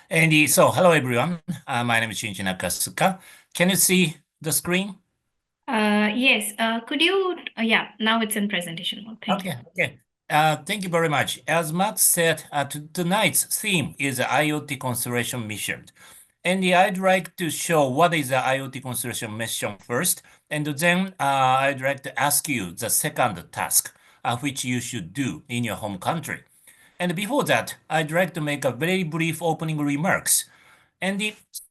So hello everyone. My name is Shinichi Nakasuka. Can you see the screen? Yes. Could you? Yeah, now it's in presentation mode. Thank you. Okay. Thank you very much. As Matt said, tonight's theme is the IoT constellation mission. And I'd like to show what is the IoT constellation mission first, and then I'd like to ask you the second task, which you should do in your home country. And before that, I'd like to make a very brief opening remarks.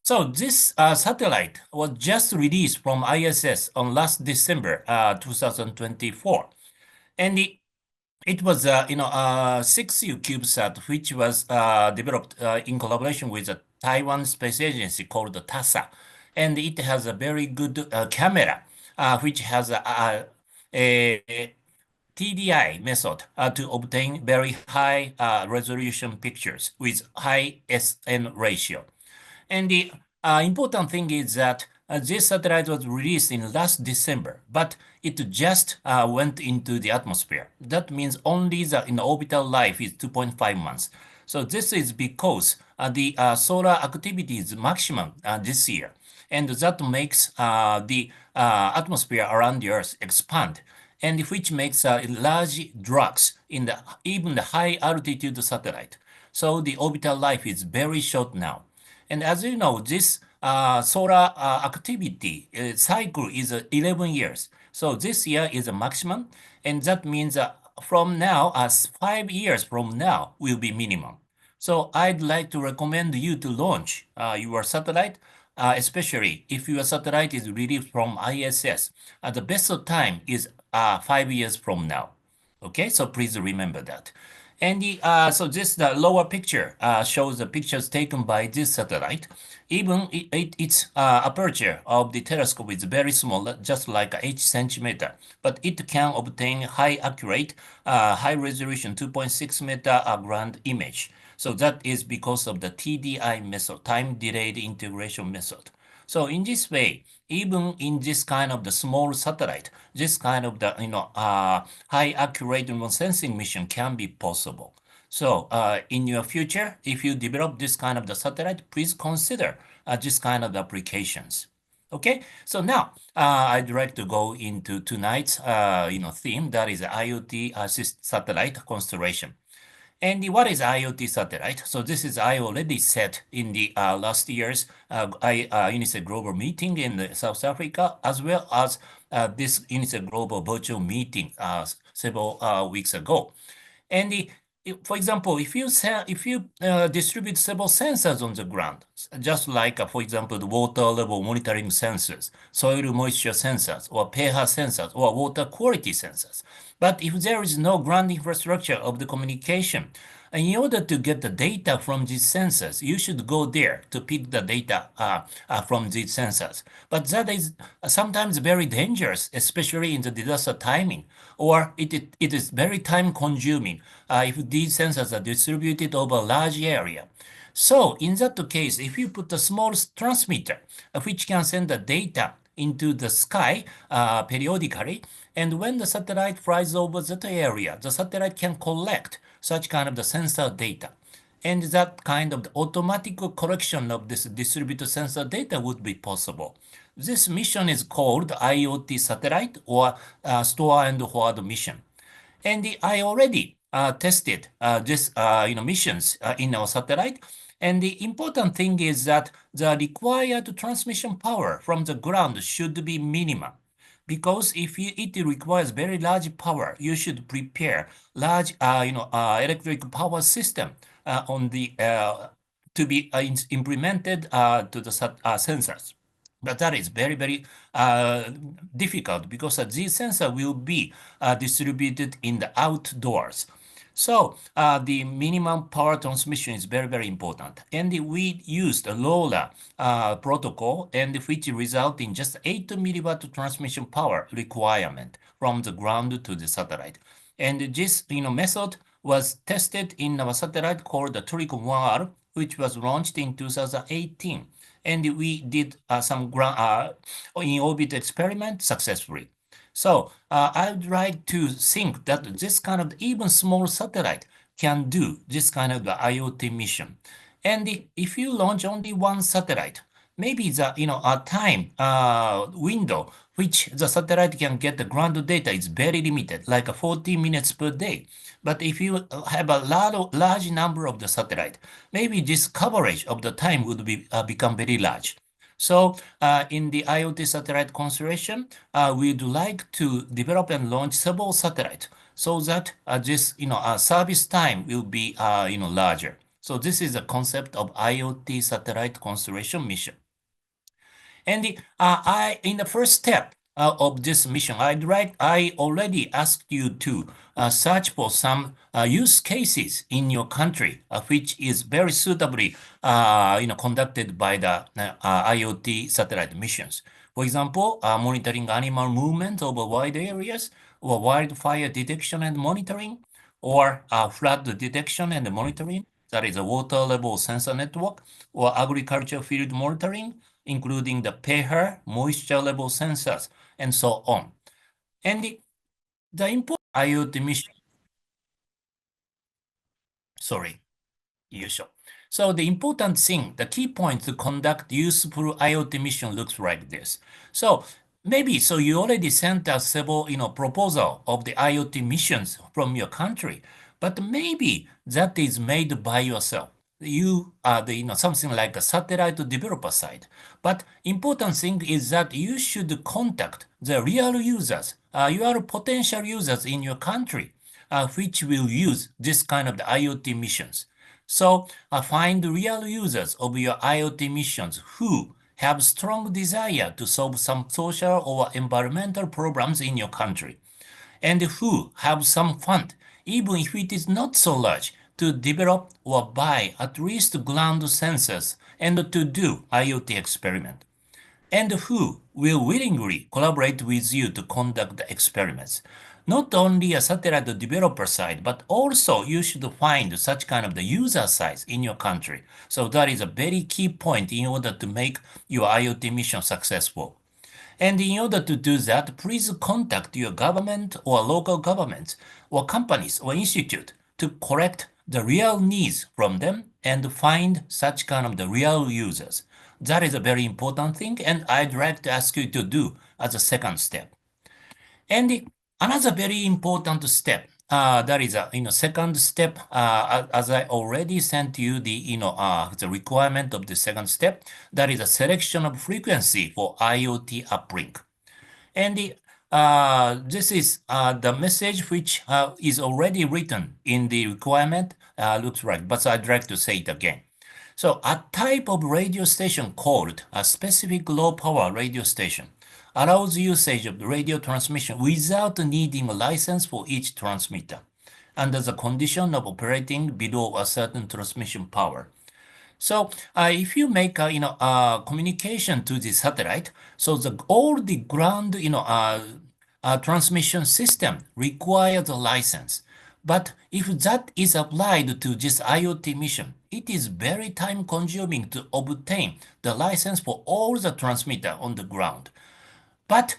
So this satellite was just released from ISS on last December 2024. And it was a 6U CubeSat, which was developed in collaboration with the Taiwan Space Agency called the TASA. And it has a very good camera, which has a TDI method to obtain very high resolution pictures with high SN ratio. And the important thing is that this satellite was released in last December, but it just went into the atmosphere. That means only the orbital life is 2.5 months. So this is because the solar activity is maximum this year, and that makes the atmosphere around the Earth expand, and which makes large drags in the even the high altitude satellite. So the orbital life is very short now. And as you know, this solar activity cycle is 11 years. So this year is a maximum, and that means from now, as 5 years from now, will be minimum. So I'd like to recommend you to launch your satellite, especially if your satellite is released from ISS. The best time is 5 years from now. Okay, so please remember that. And so the lower picture shows the pictures taken by this satellite. Even its aperture of the telescope is very small, just like 8 centimeter, but it can obtain high accurate, high resolution 2.6 meter ground image. So that is because of the TDI method, time delayed integration method. So in this way, even in this kind of the small satellite, this kind of the high accurate remote sensing mission can be possible. So in your future, if you develop this kind of the satellite, please consider this kind of applications. Okay, so now I'd like to go into tonight's theme, that is IoT satellite constellation. And what is IoT satellite? So this is I already said in the last year's UNISEC-Global meeting in South Africa, as well as this UNISEC-Global virtual meeting several weeks ago. And for example, if you distribute several sensors on the ground, just like, for example, the water level monitoring sensors, soil moisture sensors, or pH sensors, or water quality sensors. But if there is no ground infrastructure of the communication, in order to get the data from these sensors, you should go there to pick the data from these sensors. But that is sometimes very dangerous, especially in the disaster timing, or it is very time consuming if these sensors are distributed over a large area. So in that case, if you put a small transmitter, which can send the data into the sky periodically, and when the satellite flies over that area, the satellite can collect such kind of the sensor data. And that kind of the automatic collection of this distributed sensor data would be possible. This mission is called IoT satellite, or store and forward mission. And I already tested this missions in our satellite. And the important thing is that the required transmission power from the ground should be minimum. Because if it requires very large power, you should prepare large, electric power system on the to be implemented to the sensors. But that is very, very difficult because these sensors will be distributed in the outdoors. So the minimum power transmission is very, very important. And we used a LoRa protocol, and which result in just 8 milliwatt transmission power requirement from the ground to the satellite. And this method was tested in our satellite called the Tricon 1R, which was launched in 2018. And we did some in-orbit experiment successfully. So I would like to think that this kind of even small satellite can do this kind of IoT mission. And if you launch only one satellite, maybe the a time window which the satellite can get the ground data is very limited, like 40 minutes per day. But if you have a large number of the satellite, maybe this coverage of the time would become very large. So in the IoT satellite constellation, we'd like to develop and launch several satellites so that this service time will be larger. So this is the concept of IoT satellite constellation mission. And in the first step of this mission, I already asked you to search for some use cases in your country, which is very suitably, conducted by the IoT satellite missions. For example, monitoring animal movement over wide areas, or wildfire detection and monitoring, or flood detection and monitoring, that is a water level sensor network, or agriculture field monitoring, including the pH, moisture level sensors, and so on. And the important IoT mission, sorry, usual. So the important thing, the key point to conduct useful IoT mission looks like this. So maybe you already sent us several proposal of the IoT missions from your country, but maybe that is made by yourself. You are the something like a satellite developer side. But important thing is that you should contact the real users, your potential users in your country, which will use this kind of the IoT missions. So find real users of your IoT missions who have strong desire to solve some social or environmental problems in your country, and who have some fund, even if it is not so large, to develop or buy at least ground sensors and to do IoT experiment, and who will willingly collaborate with you to conduct the experiments. Not only a satellite developer side, but also you should find such kind of the user size in your country. So that is a very key point in order to make your IoT mission successful. And in order to do that, please contact your government or local governments or companies or institute to collect the real needs from them and find such kind of the real users. That is a very important thing, and I'd like to ask you to do as a second step. And another very important step, that is a second step. As I already sent you the requirement of the second step, that is a selection of frequency for IoT uplink. And this is the message which is already written in the requirement. Looks right, but I'd like to say it again. So a type of radio station called a specific low power radio station allows usage of the radio transmission without needing a license for each transmitter, under the condition of operating below a certain transmission power. So if you make a communication to the satellite, so all the ground transmission system requires a license. But if that is applied to this IoT mission, it is very time consuming to obtain the license for all the transmitter on the ground. But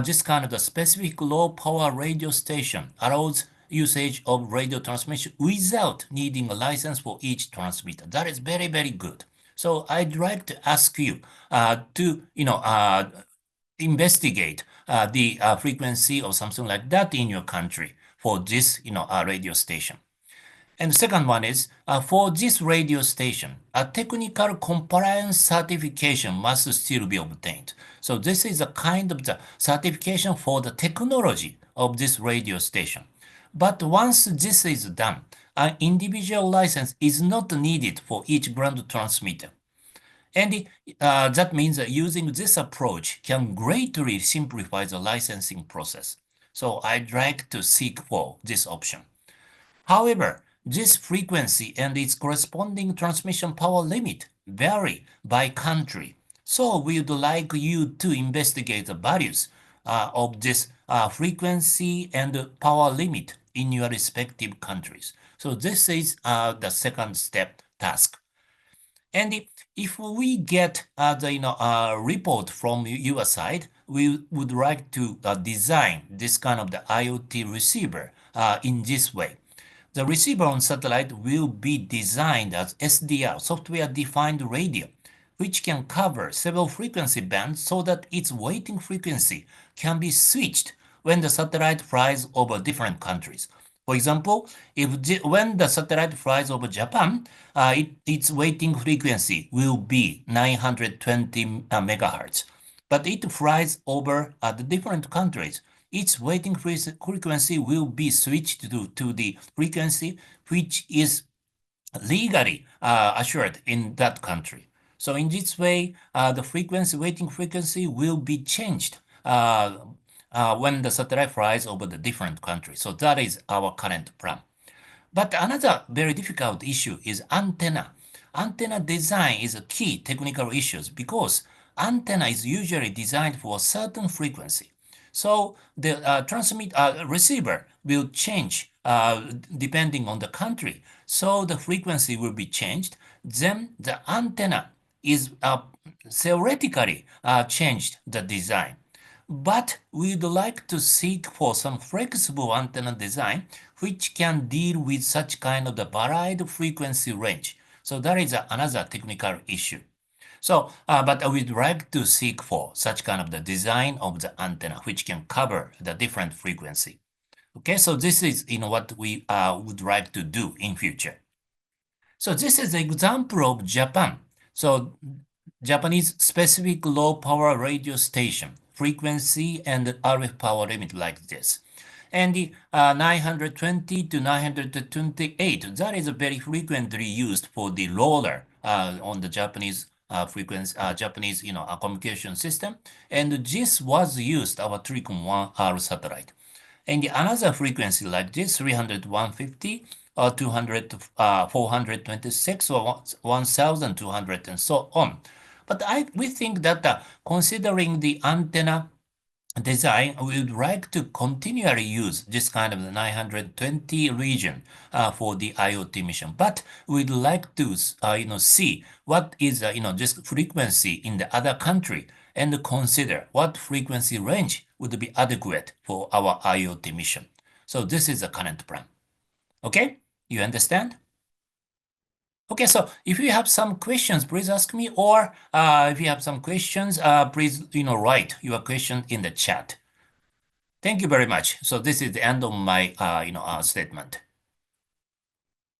this kind of the specific low power radio station allows usage of radio transmission without needing a license for each transmitter. That is very, very good. So I'd like to ask you to, investigate the frequency or something like that in your country for this, radio station. And the second one is, for this radio station, a technical compliance certification must still be obtained. So this is a kind of the certification for the technology of this radio station. But once this is done, an individual license is not needed for each ground transmitter. And that means that using this approach can greatly simplify the licensing process. So I'd like to seek for this option. However, this frequency and its corresponding transmission power limit vary by country. So we would like you to investigate the values of this frequency and power limit in your respective countries. So this is the second step task. And if we get the report from your side, we would like to design this kind of the IoT receiver in this way. The receiver on satellite will be designed as SDR, software-defined radio, which can cover several frequency bands so that its waiting frequency can be switched when the satellite flies over different countries. For example, when the satellite flies over Japan, its waiting frequency will be 920 megahertz. But it flies over the different countries. Its waiting frequency will be switched to the frequency which is legally assured in that country. So in this way, the waiting frequency will be changed when the satellite flies over the different countries. So that is our current plan. But another very difficult issue is antenna. Antenna design is a key technical issue because antenna is usually designed for a certain frequency. So the receiver will change depending on the country. So the frequency will be changed. Then the antenna is theoretically changed the design. But we'd like to seek for some flexible antenna design which can deal with such kind of the varied frequency range. So that is another technical issue. So, but we'd like to seek for such kind of the design of the antenna which can cover the different frequency. Okay, so this is what we would like to do in future. So this is an example of Japan. So Japanese specific low power radio station, frequency and RF power limit like this. And the 920 to 928, that is very frequently used for the roller on the Japanese frequency, Japanese communication system. And this was used our Tricom 1R satellite. And another frequency like this, 300 to 150, or 200 to 426, or 1200, and so on. But we think that considering the antenna design, we would like to continually use this kind of the 920 region for the IoT mission. But we'd like to see what is this frequency in the other country and consider what frequency range would be adequate for our IoT mission. So this is the current plan. Okay, you understand? Okay, so if you have some questions, please ask me, or if you have some questions, please write your question in the chat. Thank you very much. So this is the end of my statement.